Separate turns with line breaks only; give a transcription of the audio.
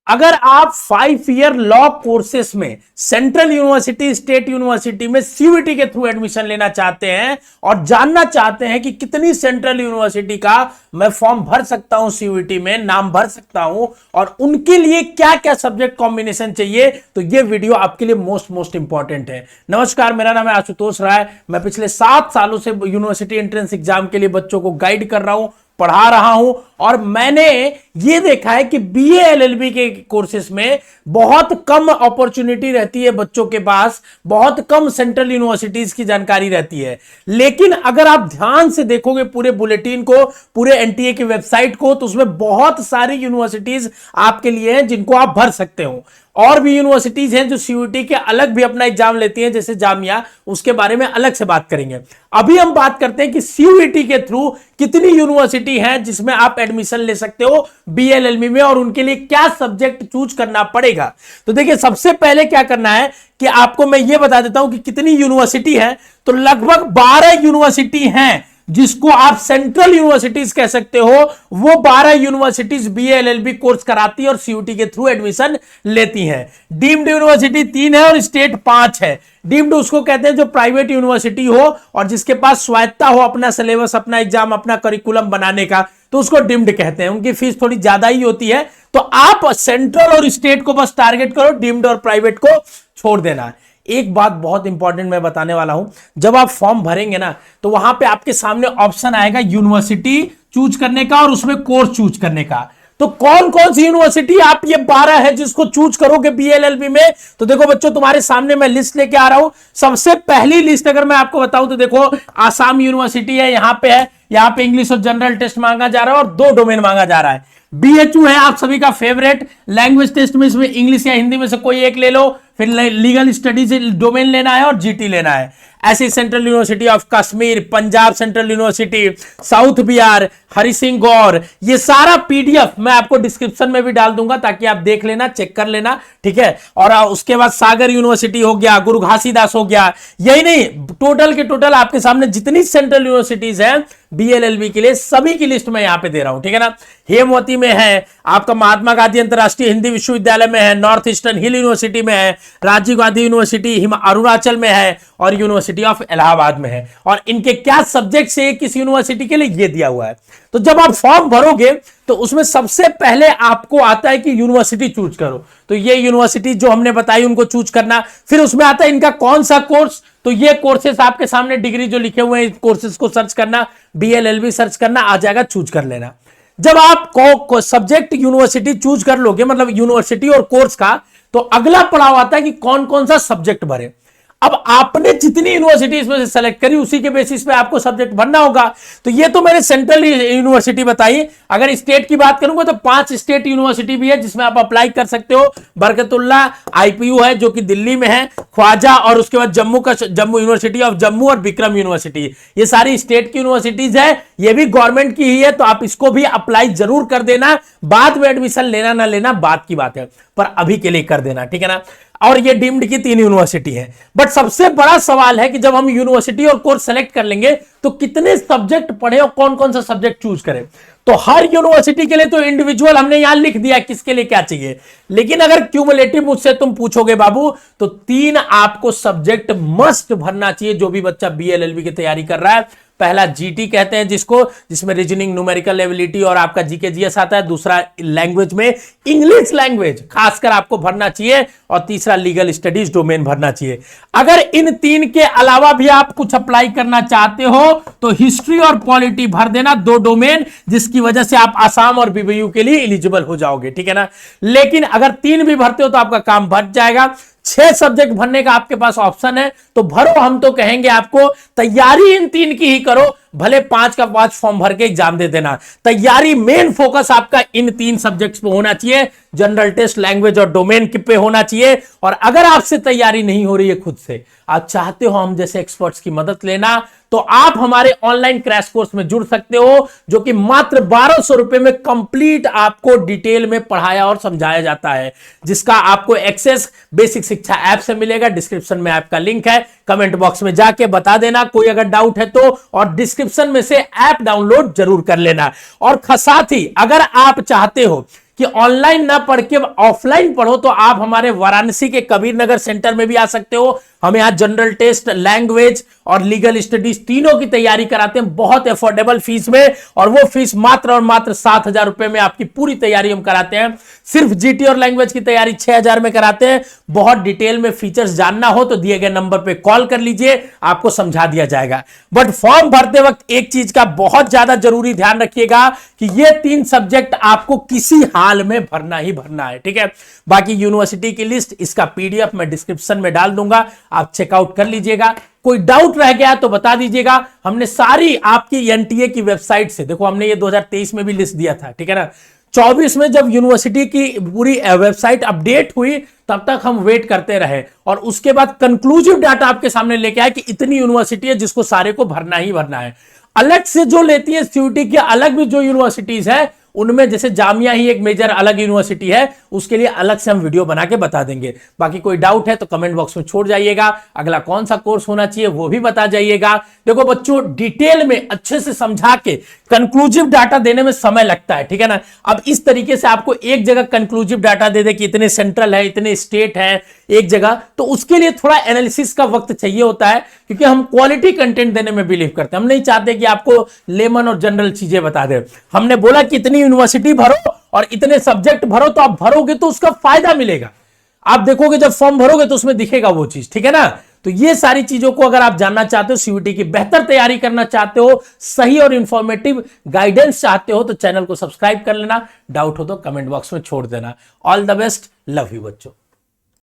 अगर आप 5 year law courses में सेंट्रल यूनिवर्सिटी, स्टेट यूनिवर्सिटी में सीयूईटी के थ्रू एडमिशन लेना चाहते हैं और जानना चाहते हैं कि कितनी सेंट्रल यूनिवर्सिटी का मैं फॉर्म भर सकता हूं, सीयूईटी में नाम भर सकता हूं और उनके लिए क्या क्या सब्जेक्ट कॉम्बिनेशन चाहिए, तो यह वीडियो आपके लिए मोस्ट इंपॉर्टेंट है। नमस्कार, मेरा नाम है आशुतोष राय। मैं पिछले 7 सालों से यूनिवर्सिटी एंट्रेंस एग्जाम के लिए बच्चों को गाइड कर रहा हूं, पढ़ा रहा हूं और मैंने यह देखा है कि बीए एलएलबी के कोर्सेस में बहुत कम अपॉर्चुनिटी रहती है बच्चों के पास, बहुत कम सेंट्रल यूनिवर्सिटीज की जानकारी रहती है। लेकिन अगर आप ध्यान से देखोगे पूरे बुलेटिन को, पूरे एनटीए की वेबसाइट को, तो उसमें बहुत सारी यूनिवर्सिटीज आपके लिए हैं जिनको आप भर सकते हो। और भी यूनिवर्सिटीज हैं जो सीयूईटी के अलग भी अपना एग्जाम लेती हैं, जैसे जामिया, उसके बारे में अलग से बात करेंगे। अभी हम बात करते हैं कि सीयूईटी के थ्रू कितनी यूनिवर्सिटी हैं जिसमें आप एडमिशन ले सकते हो बीएलएलबी में और उनके लिए क्या सब्जेक्ट चूज करना पड़ेगा। तो देखिए, सबसे पहले क्या करना है कि आपको मैं यह बता देता हूं कि कितनी यूनिवर्सिटी है। तो लगभग 12 यूनिवर्सिटी हैं जिसको आप सेंट्रल यूनिवर्सिटीज कह सकते हो। वो 12 यूनिवर्सिटीज बीएलएलबी कोर्स कराती है और सीयूईटी के थ्रू एडमिशन लेती हैं। डीम्ड यूनिवर्सिटी 3 है और स्टेट 5 है। डीम्ड उसको कहते हैं जो प्राइवेट यूनिवर्सिटी हो और जिसके पास स्वायत्ता हो अपना सिलेबस, अपना एग्जाम, अपना करिकुलम बनाने का, तो उसको डीम्ड कहते हैं। उनकी फीस थोड़ी ज्यादा ही होती है। तो आप सेंट्रल और स्टेट को बस टारगेट करो, डीम्ड और प्राइवेट को छोड़ देना। एक बात बहुत इंपॉर्टेंट मैं बताने वाला हूं, जब आप फॉर्म भरेंगे ना, तो वहां पे आपके सामने ऑप्शन आएगा यूनिवर्सिटी चूज करने का और उसमें कोर्स चूज करने का। तो कौन कौन सी यूनिवर्सिटी आप, ये 12 है जिसको चूज करोगे बीएलएलबी में। तो देखो बच्चों, तुम्हारे सामने मैं लिस्ट लेके आ रहा हूं। सबसे पहली लिस्ट अगर मैं आपको बताऊं तो देखो, आसाम यूनिवर्सिटी है, यहां पे है। यहां पे इंग्लिश और जनरल टेस्ट मांगा जा रहा है और 2 डोमेन मांगा जा रहा है। बीएचयू है आप सभी का फेवरेट, लैंग्वेज टेस्ट में इसमें इंग्लिश या हिंदी में से कोई एक ले लो, फिर लीगल स्टडीज डोमेन लेना है और जीटी लेना है। ऐसी central university of Kashmir, Punjab central university, south Bihar, Hari Singh Gour, ये सारा पीडीएफ मैं आपको डिस्क्रिप्शन में भी डाल दूंगा ताकि आप देख लेना, चेक कर लेना, ठीक है। और उसके बाद सागर यूनिवर्सिटी हो गया, गुरु घासीदास हो गया। यही नहीं, टोटल के टोटल आपके सामने जितनी सेंट्रल यूनिवर्सिटीज हैं बीएलएलबी के लिए, सभी की लिस्ट मैं यहां पे दे रहा हूं, ठीक है ना। हेमवती में है, आपका महात्मा गांधी अंतरराष्ट्रीय हिंदी विश्वविद्यालय में है, नॉर्थ ईस्टर्न हिल यूनिवर्सिटी में है, राजीव गांधी यूनिवर्सिटी अरुणाचल में है और यूनिवर्सिटी ऑफ इलाहाबाद में है। और इनके क्या सब्जेक्ट्स है किस यूनिवर्सिटी के लिए, ये दिया हुआ है। तो जब आप फॉर्म भरोगे तो उसमें सबसे पहले आपको आता है कि यूनिवर्सिटी चूज करो। तो ये यूनिवर्सिटी जो हमने बताई उनको चूज करना। फिर उसमें आता है इनका कौन सा कोर्स। तो ये कोर्सेस आपके सामने डिग्री जो लिखे हुए हैं, कोर्सेस को सर्च करना, बीएलएलबी सर्च करना, आ जाएगा, चूज कर लेना। जब आप सब्जेक्ट यूनिवर्सिटी चूज कर लोगे, मतलब यूनिवर्सिटी और कोर्स का, तो अगला पड़ाव आता है कि कौन कौन सा सब्जेक्ट भरे। अब आपने जितनी यूनिवर्सिटी इसमें से सेलेक्ट करी उसी के बेसिस पे आपको सब्जेक्ट भरना होगा। तो ये तो मैंने सेंट्रल यूनिवर्सिटी बताई। अगर स्टेट की बात करूंगा तो 5 स्टेट यूनिवर्सिटी भी है जिसमें आप अप्लाई कर सकते हो। बरकतुल्ला आईपीयू है जो कि दिल्ली में है, ख्वाजा, और उसके बाद जम्मू यूनिवर्सिटी ऑफ जम्मू और विक्रम यूनिवर्सिटी, ये सारी स्टेट की यूनिवर्सिटीज है। ये भी गवर्नमेंट की ही है, तो आप इसको भी अप्लाई जरूर कर देना। बाद में एडमिशन लेना ना लेना बात की बात है, पर अभी के लिए कर देना, ठीक है ना। और ये डीम्ड की 3 यूनिवर्सिटी है। बट सबसे बड़ा सवाल है कि जब हम यूनिवर्सिटी और कोर्स सेलेक्ट कर लेंगे तो कितने सब्जेक्ट पढ़े और कौन कौन सा सब्जेक्ट चूज करें। तो हर यूनिवर्सिटी के लिए तो इंडिविजुअल हमने यहां लिख दिया किसके लिए क्या चाहिए। लेकिन अगर क्यूमुलेटिव मुझसे तुम पूछोगे बाबू, तो 3 आपको सब्जेक्ट मस्ट भरना चाहिए जो भी बच्चा बीएलएलबी की तैयारी कर रहा है। पहला जीटी कहते हैं जिसमें रीजनिंग, न्यूमेरिकल एबिलिटी और आपका जीके जीएस आता है। दूसरा लैंग्वेज में इंग्लिश लैंग्वेज खासकर आपको भरना चाहिए और तीसरा लीगल स्टडीज डोमेन भरना चाहिए। अगर इन 3 के अलावा भी आप कुछ अप्लाई करना चाहते हो तो हिस्ट्री और पॉलिटी भर देना, 2 डोमेन, जिसकी वजह से आप आसाम और बीबीयू के लिए एलिजिबल हो जाओगे, ठीक है ना। लेकिन अगर 3 भी भरते हो तो आपका काम बच जाएगा। 6 सब्जेक्ट भरने का आपके पास ऑप्शन है, तो भरो। हम तो कहेंगे आपको तैयारी इन 3 की ही करो, भले 5 का 5 फॉर्म भर के एग्जाम दे देना। तैयारी मेन फोकस आपका इन 3 सब्जेक्ट्स पे होना चाहिए, जनरल टेस्ट, लैंग्वेज और डोमेन पे होना चाहिए। और अगर आपसे तैयारी नहीं हो रही है खुद से, आप चाहते हो हम जैसे एक्सपर्ट्स की मदद लेना, तो आप हमारे ऑनलाइन क्रैश कोर्स में जुड़ सकते हो, जो कि मात्र 1200 रुपए में कंप्लीट आपको डिटेल में पढ़ाया और समझाया जाता है, जिसका आपको एक्सेस बेसिक शिक्षा ऐप से मिलेगा। डिस्क्रिप्शन में ऐप का लिंक है, कमेंट बॉक्स में जाके बता देना कोई अगर डाउट है तो, और डिस्क्रिप्शन में से ऐप डाउनलोड जरूर कर लेना। और साथ ही अगर आप चाहते हो कि ऑनलाइन ना पढ़ के ऑफलाइन पढ़ो, तो आप हमारे वाराणसी के कबीर नगर सेंटर में भी आ सकते हो। हम यहाँ जनरल टेस्ट, लैंग्वेज और लीगल स्टडीज तीनों की तैयारी कराते हैं बहुत अफोर्डेबल फीस में, और वो फीस मात्र और मात्र 7,000 रुपए में आपकी पूरी तैयारी हम कराते हैं। सिर्फ जीटी और लैंग्वेज की तैयारी 6,000 में कराते हैं। बहुत डिटेल में फीचर्स जानना हो तो दिए गए नंबर पे कॉल कर लीजिए, आपको समझा दिया जाएगा। बट फॉर्म भरते वक्त एक चीज का बहुत ज्यादा जरूरी ध्यान रखिएगा कि ये 3 सब्जेक्ट आपको किसी हाल में भरना ही भरना है, ठीक है। बाकी यूनिवर्सिटी की लिस्ट, इसका पीडीएफ मैं डिस्क्रिप्शन में डाल दूंगा, आप चेकआउट कर लीजिएगा। कोई डाउट रह गया तो बता दीजिएगा। हमने सारी आपकी एनटीए की वेबसाइट से, देखो हमने ये 2023 में भी लिस्ट दिया था, ठीक है ना। 24 में जब यूनिवर्सिटी की पूरी वेबसाइट अपडेट हुई तब तक हम वेट करते रहे, और उसके बाद कंक्लूसिव डाटा आपके सामने लेके आए कि इतनी यूनिवर्सिटी है जिसको सारे को भरना ही भरना है। अलग से जो लेती है सीयूटी की अलग भी जो यूनिवर्सिटीज है, उनमें जैसे जामिया ही एक मेजर अलग यूनिवर्सिटी है, उसके लिए अलग से हम वीडियो बना के बता देंगे। बाकी कोई डाउट है तो कमेंट बॉक्स में छोड़ जाइएगा। अगला कौन सा कोर्स होना चाहिए वो भी बता जाइएगा। देखो बच्चों, डिटेल में अच्छे से समझा के कंक्लूसिव डाटा देने में समय लगता है, ठीक है ना। अब इस तरीके से आपको एक जगह कंक्लूसिव डाटा दे दे कि इतने सेंट्रल है, इतने स्टेट है एक जगह, तो उसके लिए थोड़ा एनालिसिस का वक्त चाहिए होता है, क्योंकि हम क्वालिटी कंटेंट देने में बिलीव करते हैं। हम नहीं चाहते कि आपको लेमन और जनरल चीजें बता दें। हमने बोला कि इतनी यूनिवर्सिटी भरो और इतने सब्जेक्ट भरो, तो आप भरोगे तो उसका फायदा मिलेगा। आप देखोगे जब फॉर्म भरोगे तो उसमें दिखेगा वो चीज, ठीक है ना। तो ये सारी चीजों को अगर आप जानना चाहते हो, सीयूटी की बेहतर तैयारी करना चाहते हो, सही और इंफॉर्मेटिव गाइडेंस चाहते हो, तो चैनल को सब्सक्राइब कर लेना। डाउट हो तो कमेंट बॉक्स में छोड़ देना। All the best, love you बच्चों।